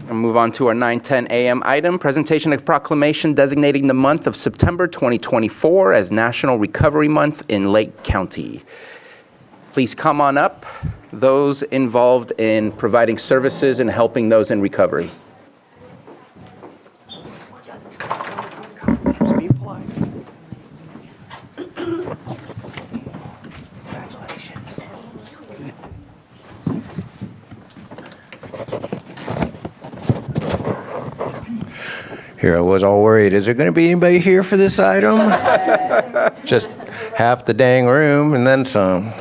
I'll move on to our 9:10 a.m. item, presentation of proclamation designating the month of September 2024 as National Recovery Month in Lake County. Please come on up, those involved in providing services and helping those in recovery. Here I was all worried, is there going to be anybody here for this item? Just half the dang room and then some.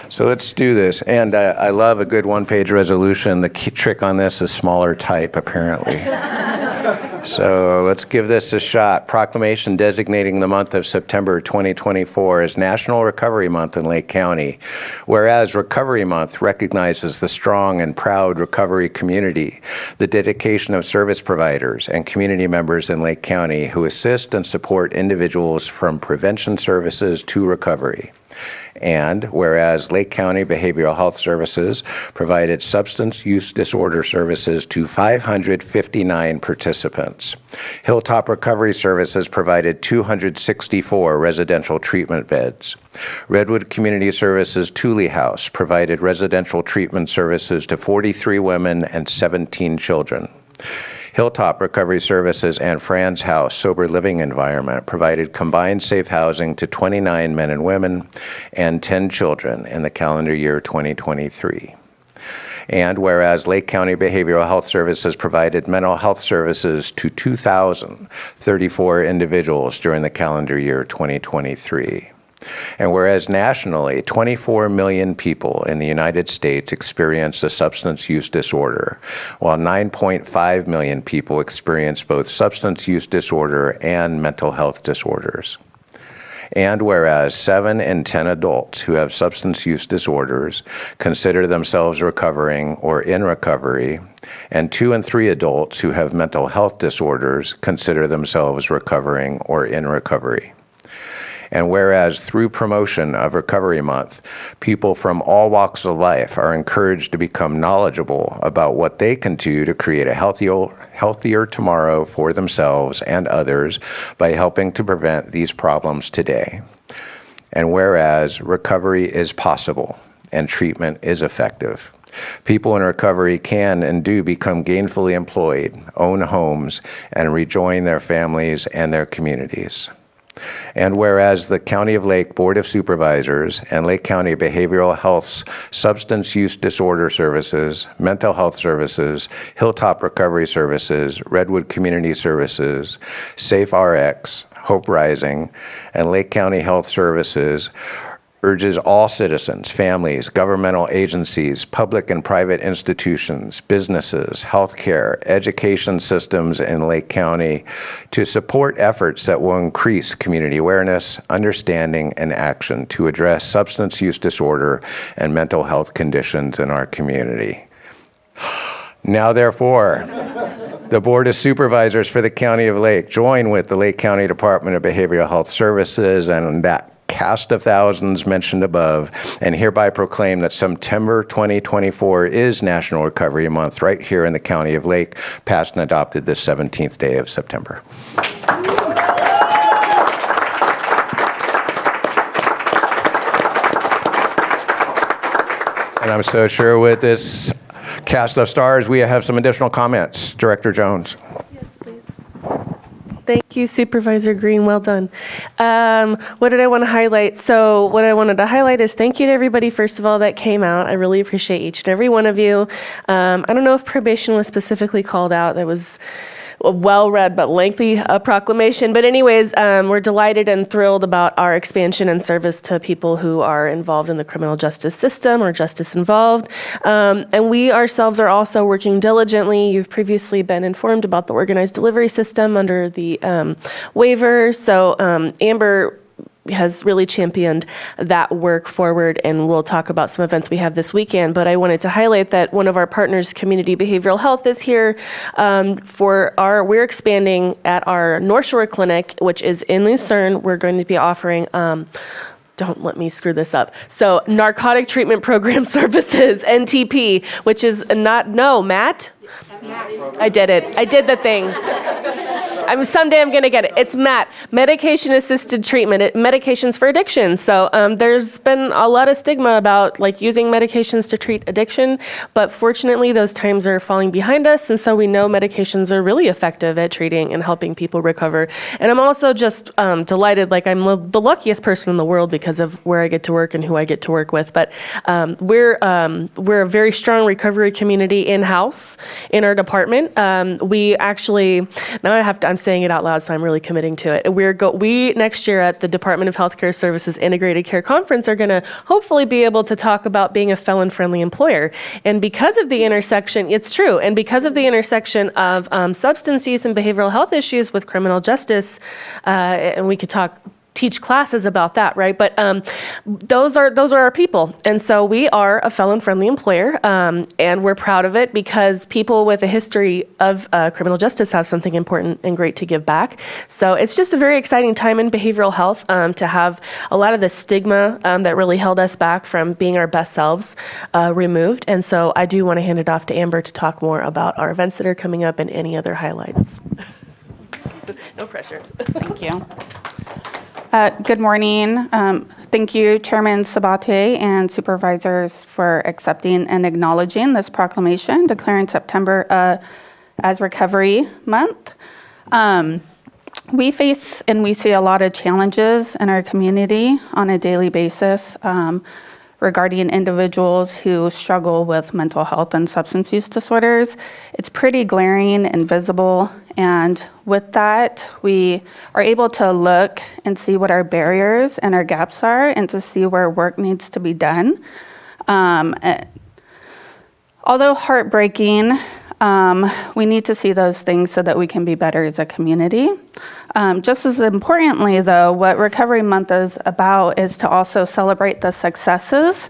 So let's do this. And I love a good one-page resolution. The key trick on this is smaller type, apparently. So let's give this a shot. Proclamation designating the month of September 2024 as National Recovery Month in Lake County. Whereas Recovery Month recognizes the strong and proud recovery community, the dedication of service providers and community members in Lake County who assist and support individuals from prevention services to recovery. And whereas Lake County Behavioral Health Services provided substance use disorder services to 559 participants. Hilltop Recovery Services provided 264 residential treatment beds. Redwood Community Services Thule House provided residential treatment services to 43 women and 17 children. Hilltop Recovery Services and Fran's House Sober Living Environment provided combined safe housing to 29 men and women and 10 children in the calendar year 2023. And whereas Lake County Behavioral Health Services provided mental health services to 2,034 individuals during the calendar year 2023. And whereas nationally, 24 million people in the United States experience a substance use disorder, while 9.5 million people experience both substance use disorder and mental health disorders. And whereas 7 in 10 adults who have substance use disorders consider themselves recovering or in recovery, and 2 in 3 adults who have mental health disorders consider themselves recovering or in recovery. And whereas through promotion of Recovery Month, people from all walks of life are encouraged to become knowledgeable about what they can do to create a healthier tomorrow for themselves and others by helping to prevent these problems today. And whereas recovery is possible and treatment is effective. People in recovery can and do become gainfully employed, own homes, and rejoin their families and their communities. And whereas the County of Lake Board of Supervisors and Lake County Behavioral Health's Substance Use Disorder Services, Mental Health Services, Hilltop Recovery Services, Redwood Community Services, Safe RX, Hope Rising, and Lake County Health Services urges all citizens, families, governmental agencies, public and private institutions, businesses, healthcare, education systems in Lake County to support efforts that will increase community awareness, understanding, and action to address substance use disorder and mental health conditions in our community. Now, therefore, the Board of Supervisors for the County of Lake join with the Lake County Department of Behavioral Health Services and that cast of thousands mentioned above, and hereby proclaim that September 2024 is National Recovery Month right here in the County of Lake, passed and adopted this 17th day of September. And I'm so sure with this cast of stars, we have some additional comments. Director Jones. Yes, please. Thank you, Supervisor Green. Well done. What did I want to highlight? So what I wanted to highlight is thank you to everybody, first of all, that came out. I really appreciate each and every one of you. I don't know if probation was specifically called out. That was a well-read but lengthy proclamation. But anyways, we're delighted and thrilled about our expansion and service to people who are involved in the criminal justice system or justice involved. And we ourselves are also working diligently. You've previously been informed about the organized delivery system under the waiver. So Amber has really championed that work forward, and we'll talk about some events we have this weekend. But I wanted to highlight that one of our partners, Community Behavioral Health, is here we're expanding at our North Shore Clinic, which is in Lucerne. We're going to be offering don't let me screw this up. So Narcotic Treatment Program Services, NTP, which is Matt? I did it. I did the thing. Someday I'm going to get it. It's MAT, medication-assisted treatment, medications for addiction. So there's been a lot of stigma about using medications to treat addiction, but fortunately those times are falling behind us, and so we know medications are really effective at treating and helping people recover. And I'm also just delighted, I'm the luckiest person in the world because of where I get to work and who I get to work with. But we're a very strong recovery community in-house in our department. We actually, I'm saying it out loud, so I'm really committing to it. We next year at the Department of Healthcare Services Integrated Care Conference are going to hopefully be able to talk about being a felon-friendly employer. And because of the intersection, it's true, and because of the intersection of substance use and behavioral health issues with criminal justice, and we could teach classes about that, right? But those are our people. And so we are a felon-friendly employer, and we're proud of it because people with a history of criminal justice have something important and great to give back. So it's just a very exciting time in behavioral health to have a lot of the stigma that really held us back from being our best selves removed. And so I do want to hand it off to Amber to talk more about our events that are coming up and any other highlights. No pressure. Thank you. Good morning. Thank you, Chairman Sabate and supervisors for accepting and acknowledging this proclamation declaring September as Recovery Month. We face and we see a lot of challenges in our community on a daily basis regarding individuals who struggle with mental health and substance use disorders. It's pretty glaring and visible, and with that, we are able to look and see what our barriers and our gaps are and to see where work needs to be done. Although heartbreaking, we need to see those things so that we can be better as a community. Just as importantly, though, what Recovery Month is about is to also celebrate the successes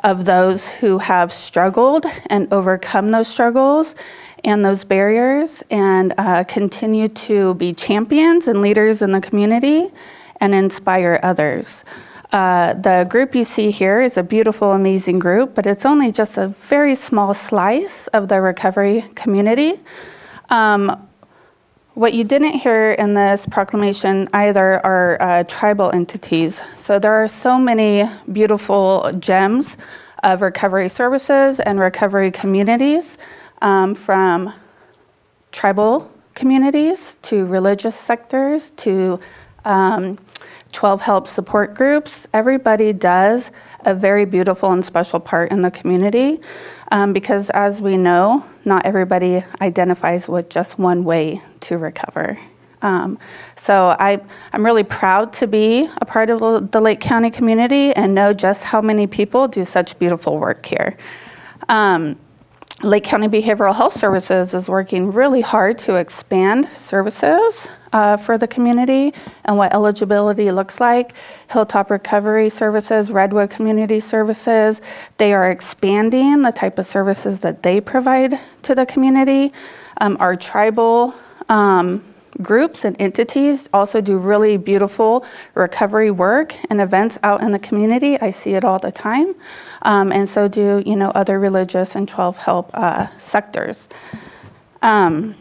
of those who have struggled and overcome those struggles and those barriers, and continue to be champions and leaders in the community and inspire others. The group you see here is a beautiful, amazing group, but it's only just a very small slice of the recovery community. What you didn't hear in this proclamation either are tribal entities. So there are so many beautiful gems of recovery services and recovery communities, from tribal communities to religious sectors to 12 help support groups. Everybody does a very beautiful and special part in the community, because as we know, not everybody identifies with just one way to recover. So I'm really proud to be a part of the Lake County community and know just how many people do such beautiful work here. Lake County Behavioral Health Services is working really hard to expand services for the community and what eligibility looks like. Hilltop Recovery Services, Redwood Community Services, they are expanding the type of services that they provide to the community. Our tribal groups and entities also do really beautiful recovery work and events out in the community. I see it all the time. And so do, other religious and 12 help sectors. Well,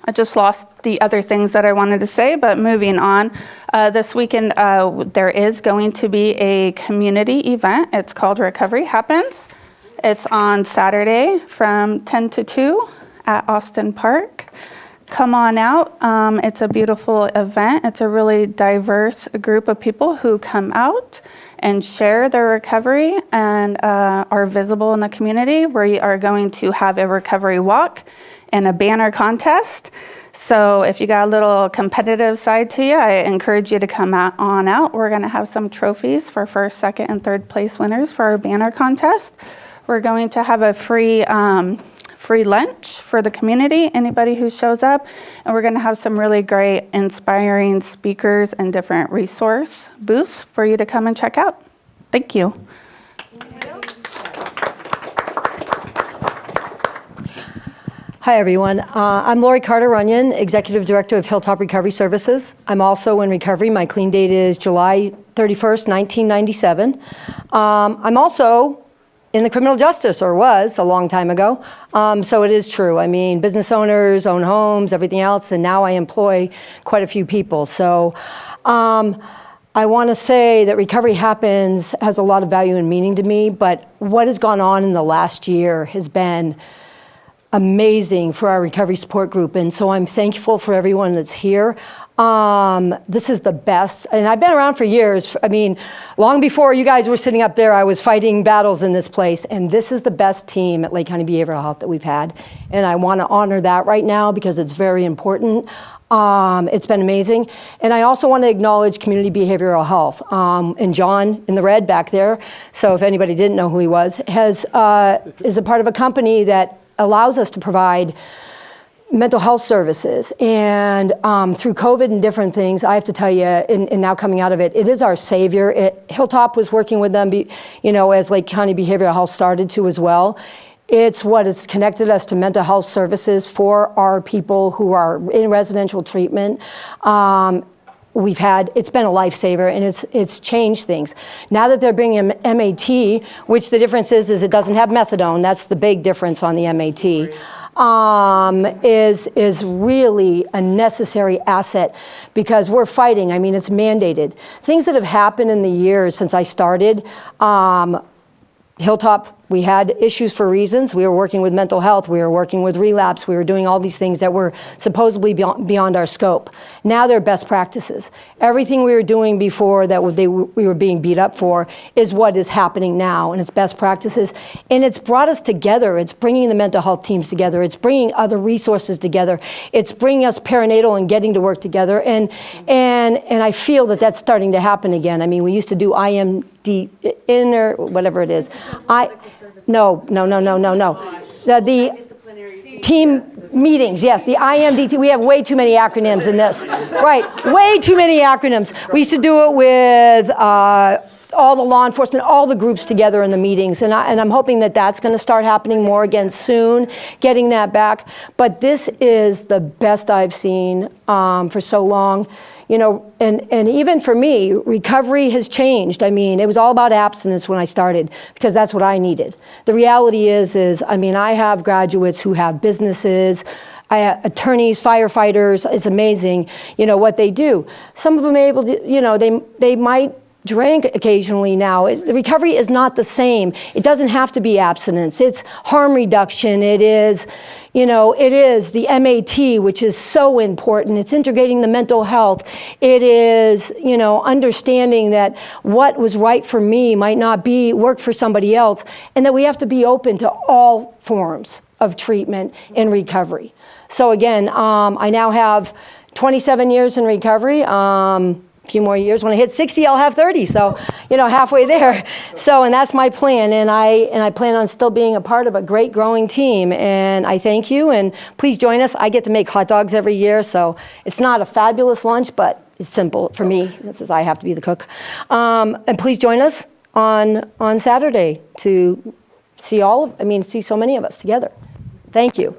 I just lost the other things that I wanted to say, but moving on. This weekend, there is going to be a community event. It's called Recovery Happens. It's on Saturday from 10 to 2 at Austin Park. Come on out. It's a beautiful event. It's a really diverse group of people who come out and share their recovery and are visible in the community. We are going to have a recovery walk and a banner contest. So if you got a little competitive side to you, I encourage you to come on out. We're going to have some trophies for first, second, and third place winners for our banner contest. We're going to have a free lunch for the community, anybody who shows up, and we're going to have some really great inspiring speakers and different resource booths for you to come and check out. Thank you. Hi, everyone. I'm Lori Carter-Runyon, Executive Director of Hilltop Recovery Services. I'm also in recovery. My clean date is July 31st, 1997. I'm also in the criminal justice, or was a long time ago. So it is true. I mean, business owners own homes, everything else, and now I employ quite a few people. So I want to say that Recovery Happens has a lot of value and meaning to me, but what has gone on in the last year has been amazing for our recovery support group, and so I'm thankful for everyone that's here. This is the best, and I've been around for years. I mean, long before you guys were sitting up there, I was fighting battles in this place, and this is the best team at Lake County Behavioral Health that we've had, and I want to honor that right now because it's very important. It's been amazing. And I also want to acknowledge Community Behavioral Health. And John in the red back there, so if anybody didn't know who he was, is a part of a company that allows us to provide mental health services. And through COVID and different things, I have to tell you, and now coming out of it, it is our savior. Hilltop was working with them, as Lake County Behavioral Health started to as well. It's what has connected us to mental health services for our people who are in residential treatment. It's been a lifesaver, and it's changed things. Now that they're bringing MAT, which the difference is it doesn't have methadone. That's the big difference on the MAT. Is really a necessary asset because we're fighting. I mean, it's mandated. Things that have happened in the years since I started, Hilltop, we had issues for reasons. We were working with mental health. We were working with relapse. We were doing all these things that were supposedly beyond our scope. Now they're best practices. Everything we were doing before that we were being beat up for is what is happening now, and it's best practices. And it's brought us together. It's bringing the mental health teams together. It's bringing other resources together. It's bringing us perinatal and getting to work together. And I feel that that's starting to happen again. I mean, we used to do IMD, inner, whatever it is. No. The team meetings, yes, the IMDT. We have way too many acronyms in this. Right, way too many acronyms. We used to do it with all the law enforcement, all the groups together in the meetings. And I'm hoping that that's going to start happening more again soon, getting that back. But this is the best I've seen for so long. And even for me, recovery has changed. I mean, it was all about abstinence when I started because that's what I needed. The reality is I have graduates who have businesses, I have attorneys, firefighters. It's amazing, what they do. Some of them are able to, they might drink occasionally now. The recovery is not the same. It doesn't have to be abstinence. It's harm reduction. It is, it is the MAT, which is so important. It's integrating the mental health. It is, understanding that what was right for me might not work for somebody else, and that we have to be open to all forms of treatment and recovery. So again, I now have 27 years in recovery. A few more years. When I hit 60, I'll have 30. So, halfway there. So, and that's my plan. And I plan on still being a part of a great growing team. And I thank you. And please join us. I get to make hot dogs every year. So it's not a fabulous lunch, but it's simple for me since I have to be the cook. And please join us on Saturday to see see so many of us together. Thank you.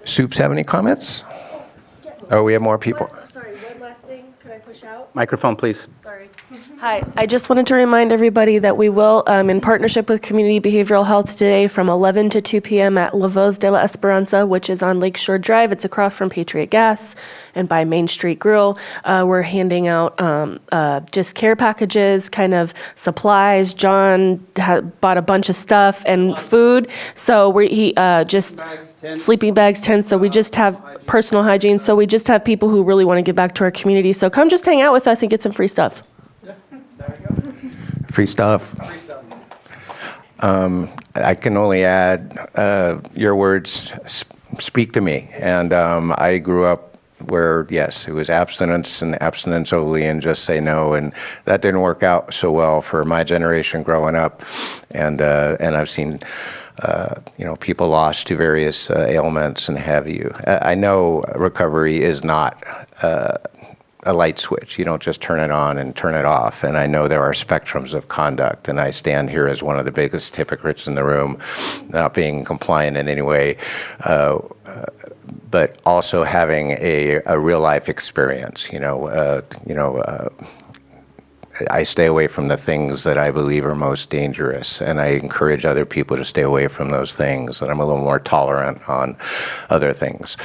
Soups have any comments? Oh, we have more people. Sorry, one last thing. Could I push out? Microphone, please. Sorry. Hi, I just wanted to remind everybody that we will, in partnership with Community Behavioral Health today from 11 to 2 p.m. at La Voz de la Esperanza, which is on Lakeshore Drive. It's across from Patriot Gas and by Main Street Grill. We're handing out just care packages, kind of supplies. John bought a bunch of stuff and food. So he just sleeping bags, tents. So we just have personal hygiene. So we just have people who really want to give back to our community. So come just hang out with us and get some free stuff. Free stuff. I can only add your words speak to me. And I grew up where, yes, it was abstinence and abstinence only and just say no. And that didn't work out so well for my generation growing up. And I've seen people lost to various ailments and have you. I know recovery is not a light switch. You don't just turn it on and turn it off. And I know there are spectrums of conduct, and I stand here as one of the biggest hypocrites in the room, not being compliant in any way, but also having a real life experience. I stay away from the things that I believe are most dangerous, and I encourage other people to stay away from those things, and I'm a little more tolerant on other things.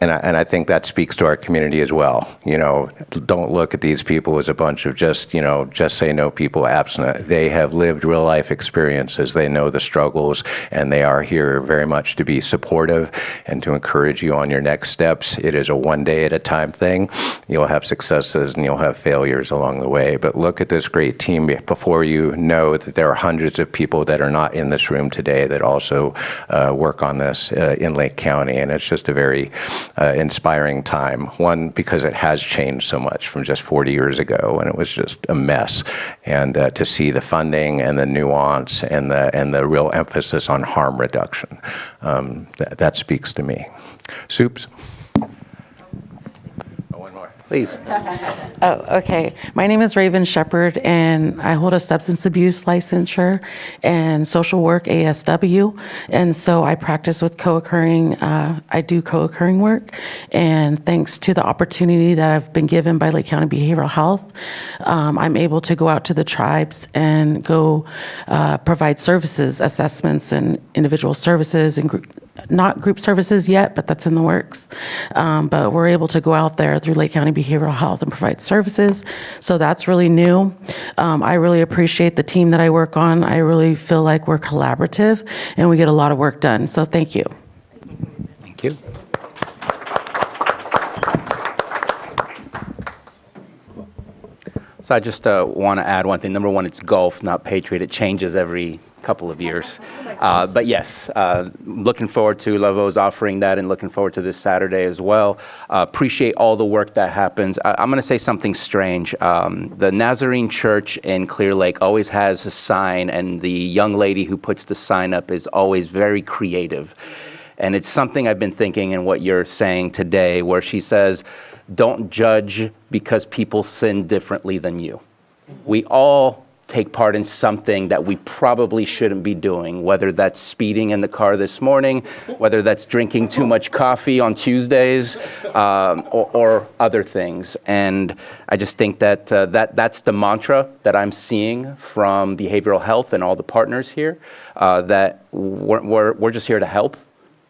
And I think that speaks to our community as well. You know, don't look at these people as a bunch of just say no people abstinent. They have lived real life experiences. They know the struggles, and they are here very much to be supportive and to encourage you on your next steps. It is a one day at a time thing. You'll have successes and you'll have failures along the way. But look at this great team before you. Know that there are hundreds of people that are not in this room today that also work on this in Lake County. And it's just a very inspiring time. One, because it has changed so much from just 40 years ago, and it was just a mess. And to see the funding and the nuance and the real emphasis on harm reduction, that speaks to me. Soups? One more. Please. Oh, okay. My name is Raven Shepherd, and I hold a substance abuse licensure and social work ASW. And so I practice with co-occurring, I do co-occurring work. And thanks to the opportunity that I've been given by Lake County Behavioral Health, I'm able to go out to the tribes and go provide services, assessments, and individual services and not group services yet, but that's in the works. But we're able to go out there through Lake County Behavioral Health and provide services. So that's really new. I really appreciate the team that I work on. I really feel like we're collaborative and we get a lot of work done. So thank you. Thank you. So I just want to add one thing. Number one, it's golf, not Patriot. It changes every couple of years. But yes, looking forward to Lavo's offering that and looking forward to this Saturday as well. Appreciate all the work that happens. I'm going to say something strange. The Nazarene Church in Clear Lake always has a sign, and the young lady who puts the sign up is always very creative. And it's something I've been thinking in what you're saying today, where she says, don't judge because people sin differently than you. We all take part in something that we probably shouldn't be doing, whether that's speeding in the car this morning, whether that's drinking too much coffee on Tuesdays, or other things. And I just think that that's the mantra that I'm seeing from behavioral health and all the partners here, that we're just here to help.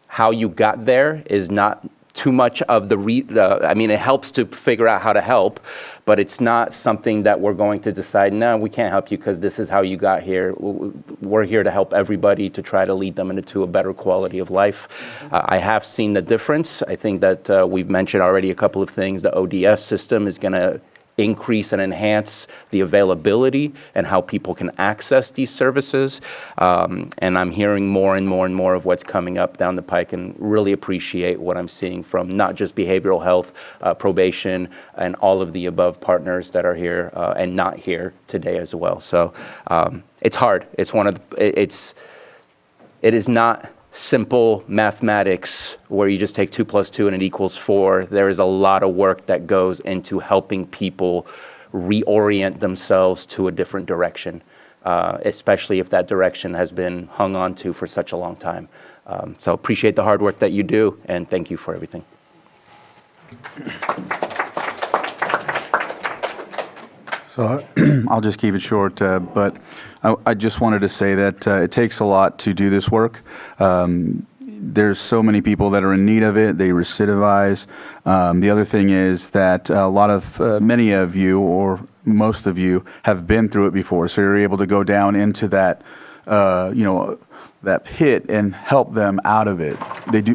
How you got there is not too much of I mean, it helps to figure out how to help, but it's not something that we're going to decide, no, we can't help you because this is how you got here. We're here to help everybody to try to lead them into a better quality of life. I have seen the difference. I think that we've mentioned already a couple of things. The ODS system is going to increase and enhance the availability and how people can access these services. And I'm hearing more and more and more of what's coming up down the pike, and really appreciate what I'm seeing from not just behavioral health, probation, and all of the above partners that are here and not here today as well. So it's hard. It is not simple mathematics where you just take 2 + 2 and it equals 4. There is a lot of work that goes into helping people reorient themselves to a different direction, especially if that direction has been hung on to for such a long time. So appreciate the hard work that you do, and thank you for everything. So I'll just keep it short, but I just wanted to say that it takes a lot to do this work. There's so many people that are in need of it. They recidivize. The other thing is that many of you, or most of you, have been through it before, so you're able to go down into that, that pit and help them out of it.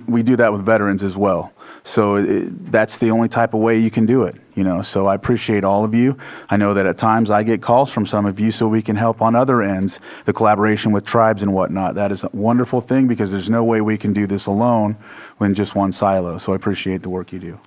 We do that with veterans as well. So that's the only type of way you can do it, So I appreciate all of you. I know that at times I get calls from some of you so we can help on other ends, the collaboration with tribes and whatnot. That is a wonderful thing because there's no way we can do this alone in just one silo. So I appreciate the work you do.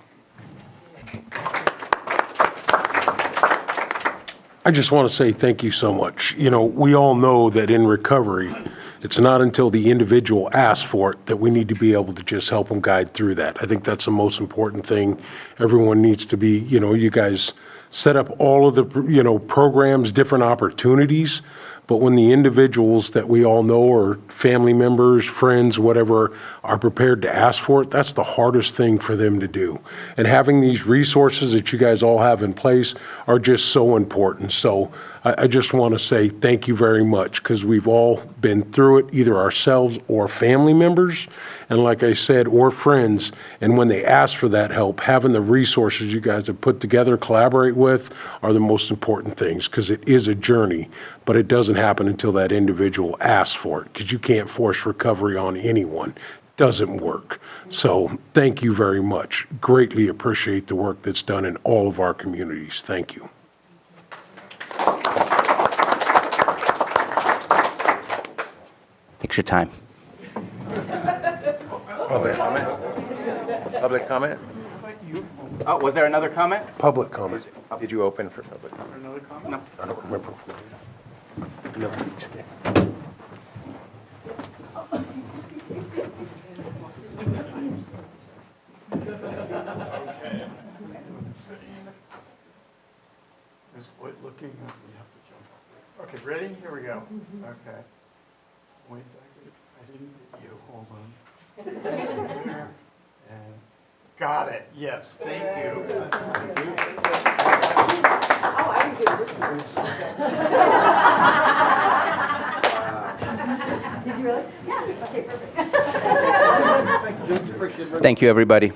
I just want to say thank you so much. We all know that in recovery, it's not until the individual asks for it that we need to be able to just help them guide through that. I think that's the most important thing. Everyone needs to be, you guys set up all of the, programs, different opportunities, But when the individuals that we all know are family members, friends, whatever, are prepared to ask for it, that's the hardest thing for them to do. And having these resources that you guys all have in place are just so important. So I just want to say thank you very much, because we've all been through it, either ourselves or family members, and like I said, or friends. And when they ask for that help, having the resources you guys have put together, collaborate with, are the most important things, because it is a journey, but it doesn't happen until that individual asks for it, because you can't force recovery on anyone. Doesn't work. So thank you very much. Greatly appreciate the work that's done in all of our communities. Thank you. Takes your time. Public comment? Oh, was there another comment? Public comment. Did you open for public? Another comment? No. I don't remember. No. Is White looking? We have to jump. Okay, ready? Here we go. Okay. Wait, I didn't get you. Hold on. There. And got it. Yes, thank you. Thank you, everybody.